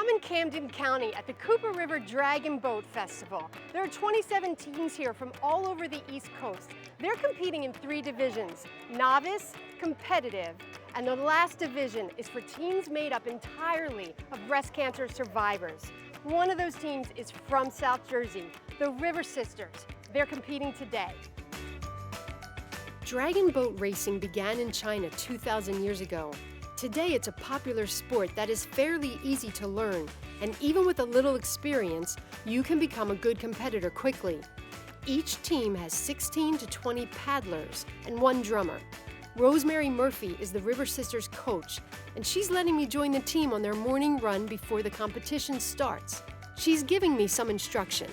I'm in Camden County at the Cooper River Dragon Boat Festival. There are 27 teams here from all over the East Coast. They're competing in 3 divisions: novice, competitive, and the last division is for teams made up entirely of breast cancer survivors. One of those teams is from South Jersey, the River Sisters. They're competing today. Dragon boat racing began in China 2,000 years ago. Today, it's a popular sport that is fairly easy to learn, and even with a little experience, you can become a good competitor quickly. Each team has 16 to 20 paddlers and 1 drummer. Rosemary Murphy is the River Sisters coach, and she's letting me join the team on their morning run before the competition starts. She's giving me some instruction.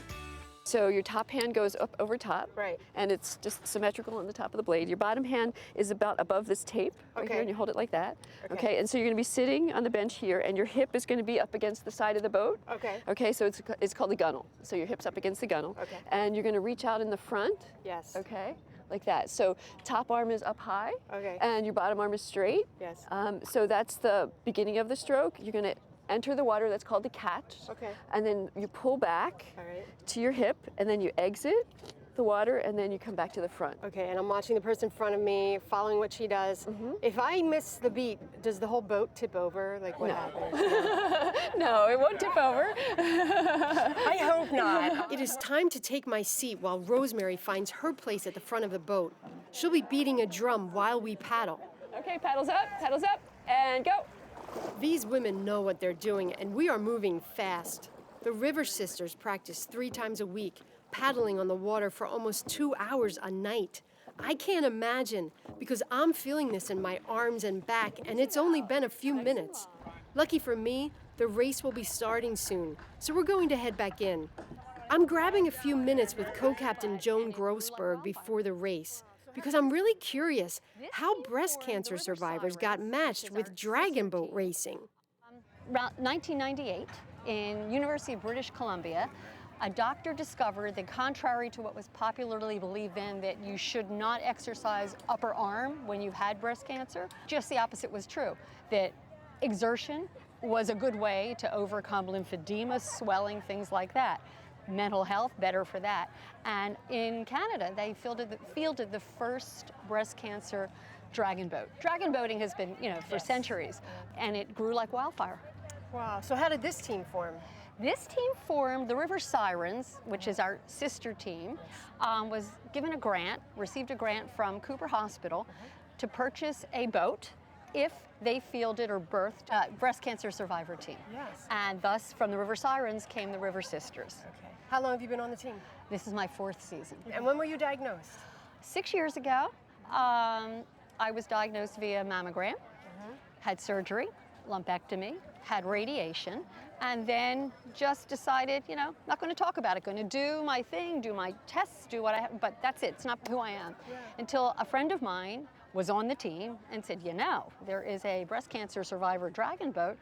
So your top hand goes up over top, Right. and it's just symmetrical on the top of the blade. Your bottom hand is about above this tape right Okay. here, and you hold it like that. Okay. And so you're going to be sitting on the bench here, and your hip is going to be up against the side of the boat. Okay. So it's called the gunnel. So your hip's up against the gunnel. Okay. And you're going to reach out in the front. Yes. Okay, like that. So top arm is up high. Okay. And your bottom arm is straight. Yes. So that's the beginning of the stroke. You're going to enter the water, that's called the catch. Okay. And then you pull back All right. to your hip, and then you exit the water, and then you come back to the front. Okay, and I'm watching the person in front of me, following what she does. If I miss the beat, does the whole boat tip over? Like, what happens? No, it won't tip over. I hope not. It is time to take my seat while Rosemary finds her place at the front of the boat. She'll be beating a drum while we paddle. Okay, paddles up, and go. These women know what they're doing, and we are moving fast. The River Sisters practice 3 times a week, paddling on the water for almost 2 hours a night. I can't imagine, because I'm feeling this in my arms and back, and it's only been a few minutes. Lucky for me, the race will be starting soon, so we're going to head back in. I'm grabbing a few minutes with co-captain Joan Grossberg before the race, because I'm really curious how breast cancer survivors got matched with dragon boat racing. Around 1998, in University of British Columbia, a doctor discovered that, contrary to what was popularly believed then, that you should not exercise upper arm when you've had breast cancer, just the opposite was true, that exertion was a good way to overcome lymphedema, swelling, things like that. Mental health, better for that. And in Canada, they fielded the first breast cancer dragon boat. Dragon boating has been, for centuries, and it grew like wildfire. Wow, so how did this team form? This team formed, the River Sirens, which is our sister team, was given a grant, received a grant from Cooper Hospital to purchase a boat if they fielded or birthed a breast cancer survivor team. Yes. And thus, from the River Sirens came the River Sisters. Okay. How long have you been on the team? This is my 4th season. And when were you diagnosed? 6 years ago, I was diagnosed via mammogram, had surgery, lumpectomy, had radiation, and then just decided, not going to talk about it, going to do my thing, do my tests, do what I have, but that's it, it's not who I am. Yeah. Until a friend of mine was on the team and said, there is a breast cancer survivor dragon boat,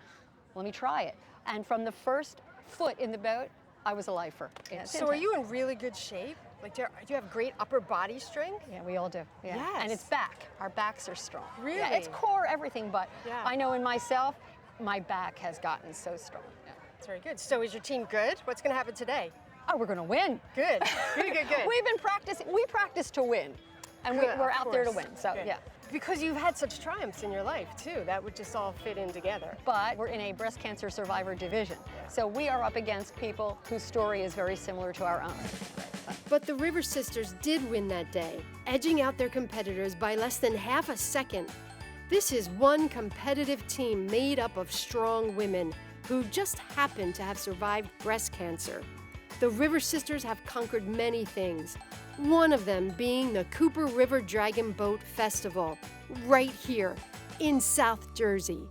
let me try it. And from the first foot in the boat, I was a lifer. So are you in really good shape? Like, do you have great upper body strength? Yeah, we all do. Yeah. Yes. And it's back. Our backs are strong. Really? Yeah, it's core, everything, but Yeah. I know in myself, my back has gotten so strong. Yeah. That's very good. So is your team good? What's going to happen today? Oh, we're going to win. Good. Good. We've been practicing. We practice to win, and Good, we're of out there to course. win. So Good. yeah. Because you've had such triumphs in your life, too. That would just all fit in together. But we're in a breast cancer survivor division, so we are up against people whose story is very similar to our own. But the River Sisters did win that day, edging out their competitors by less than half a second. This is one competitive team made up of strong women who just happen to have survived breast cancer. The River Sisters have conquered many things, one of them being the Cooper River Dragon Boat Festival, right here in South Jersey.